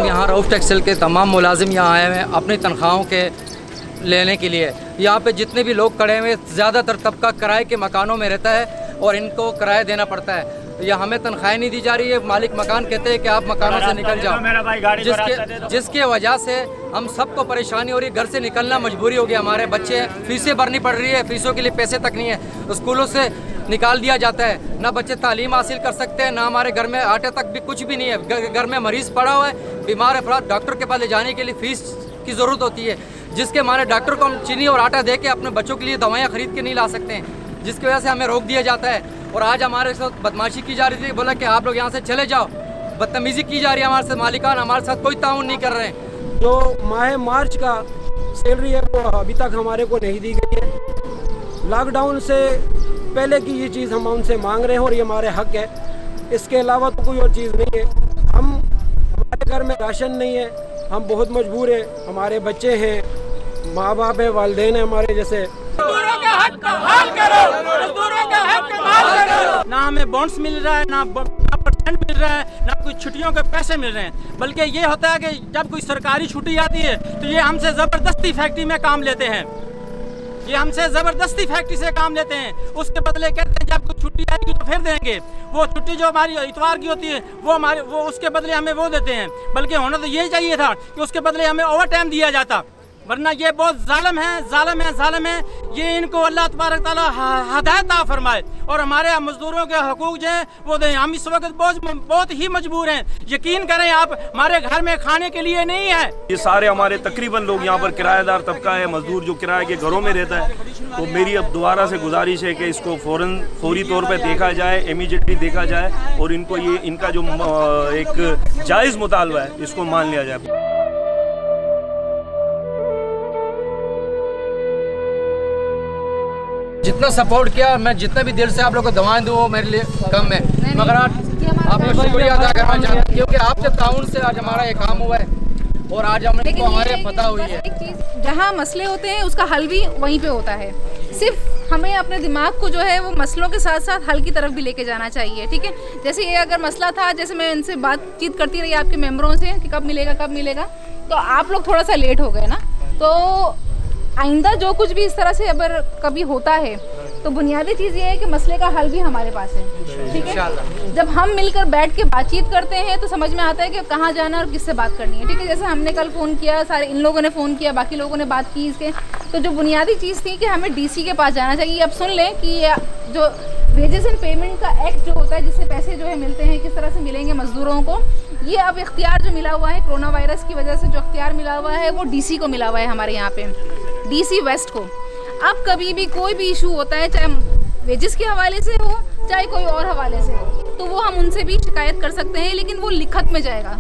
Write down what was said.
यहाँ रऊफ टेक्सटाइल के तमाम मुलाजिम यहाँ आए हुए हैं अपनी तनख्वाहों के लेने के लिए। यहाँ पे जितने भी लोग खड़े हुए ज़्यादातर तबका किराए के मकानों में रहता है और इनको किराया देना पड़ता है। या हमें तनख्वाहें नहीं दी जा रही है। मालिक मकान कहते हैं कि आप मकानों से निकल जाओ, जिसके वजह से हम सबको परेशानी हो रही है। घर से निकलना मजबूरी हो गई। हमारे बच्चे फीसें भरनी पड़ रही है, फीसों के लिए पैसे तक नहीं है। स्कूलों से निकाल दिया जाता है, ना बच्चे तालीम हासिल कर सकते हैं, ना हमारे घर में आटे तक भी कुछ भी नहीं है। घर में मरीज़ पड़ा हुआ है, बीमार अफराद डॉक्टर के पास ले जाने के लिए फ़ीस की ज़रूरत होती है, जिसके हमारे डॉक्टर को हम चीनी और आटा दे के अपने बच्चों के लिए दवाइयाँ ख़रीद के नहीं ला सकते हैं, जिसकी वजह से हमें रोक दिया जाता है। और आज हमारे साथ बदमाशी की जा रही थी, बोला कि आप लोग यहाँ से चले जाओ। बदतमीज़ी की जा रही है हमारे साथ। मालिकान हमारे साथ कोई ताउन नहीं कर रहे हैं। जो माह मार्च का सैलरी है वो अभी तक हमारे को नहीं दी गई है। लॉकडाउन से पहले की ये चीज़ हम उनसे मांग रहे हैं और ये हमारे हक है। इसके अलावा तो कोई और चीज़ नहीं है। हमारे घर में राशन नहीं है, हम बहुत मजबूर हैं। हमारे बच्चे हैं, माँ बाप है, वालिदैन हैं हमारे जैसे। ना हमें बॉन्ड्स मिल रहा है, ना परसेंट मिल रहा है, ना कोई छुट्टियों के पैसे मिल रहे हैं। बल्कि ये होता है कि जब कोई सरकारी छुट्टी आती है तो ये हमसे ज़बरदस्ती फैक्ट्री में काम लेते हैं। ये हमसे ज़बरदस्ती फैक्ट्री से काम लेते हैं। उसके बदले कहते हैं जब कोई छुट्टी आएगी तो फिर देंगे। वो छुट्टी जो हमारी इतवार की होती है वो उसके बदले हमें वो देते हैं। बल्कि होना तो यही चाहिए था कि उसके बदले हमें ओवर टाइम दिया जाता, वरना ये बहुत जालिम है। ये इनको अल्लाह तबारक ताला हदायत फरमाए और हमारे मजदूरों के हकूक जो हैं वो दें। हम इस वक्त बहुत ही मजबूर हैं। यकीन करें आप, हमारे घर में खाने के लिए नहीं है। ये सारे हमारे तकरीबन लोग यहाँ पर किराएदार तबका है, मजदूर जो किराए के घरों में रहता है। तो मेरी अब दोबारा से गुजारिश है कि इसको फौरी तौर पर देखा जाए, इमीडिएटली देखा जाए और इनको ये इनका जो एक जायज़ मुतालबा है इसको मान लिया जाए। जितना सपोर्ट किया, मैं जितना भी दिल से आप लोगों को दवाएं दूँ वो मेरे लिए कम है, मगर आपने शुक्रिया अदा करना चाहता हूँ क्योंकि आपके ताउन से आज हमारा ये काम हुआ है और आज हमारे पता हुई है। एक चीज़, जहाँ मसले होते हैं उसका हल भी वहीं पे होता है। सिर्फ हमें अपने दिमाग को जो है वो मसलों के साथ साथ हल की तरफ भी लेके जाना चाहिए। ठीक है, जैसे ये अगर मसला था, जैसे मैं इनसे बातचीत करती रही आपके मेम्बरों से कि कब मिलेगा, तो आप लोग थोड़ा सा लेट हो गए ना। तो आइंदा जो कुछ भी इस तरह से अगर कभी होता है तो बुनियादी चीज़ ये है कि मसले का हल भी हमारे पास है। ठीक है, जब हम मिलकर बैठ के बातचीत करते हैं तो समझ में आता है कि कहाँ जाना और किससे बात करनी है। ठीक है, जैसे हमने कल फ़ोन किया, सारे इन लोगों ने फ़ोन किया, बाकी लोगों ने बात की इसके, तो जो बुनियादी चीज़ थी कि हमें डीसी के पास जाना चाहिए। अब सुन लें कि जो वेजेस एंड पेमेंट का एक्ट जो होता है, जिससे पैसे जो है मिलते हैं, किस तरह से मिलेंगे मज़दूरों को, ये अब इख्तियार जो मिला हुआ है कोरोना वायरस की वजह से, जो इख्तियार मिला हुआ है वो डीसी को मिला हुआ है हमारे यहाँ पे, डीसी वेस्ट को। अब कभी भी कोई भी इशू होता है, चाहे वेजेस के हवाले से हो चाहे कोई और हवाले से हो, तो वो हम उनसे भी शिकायत कर सकते हैं, लेकिन वो लिखत में जाएगा।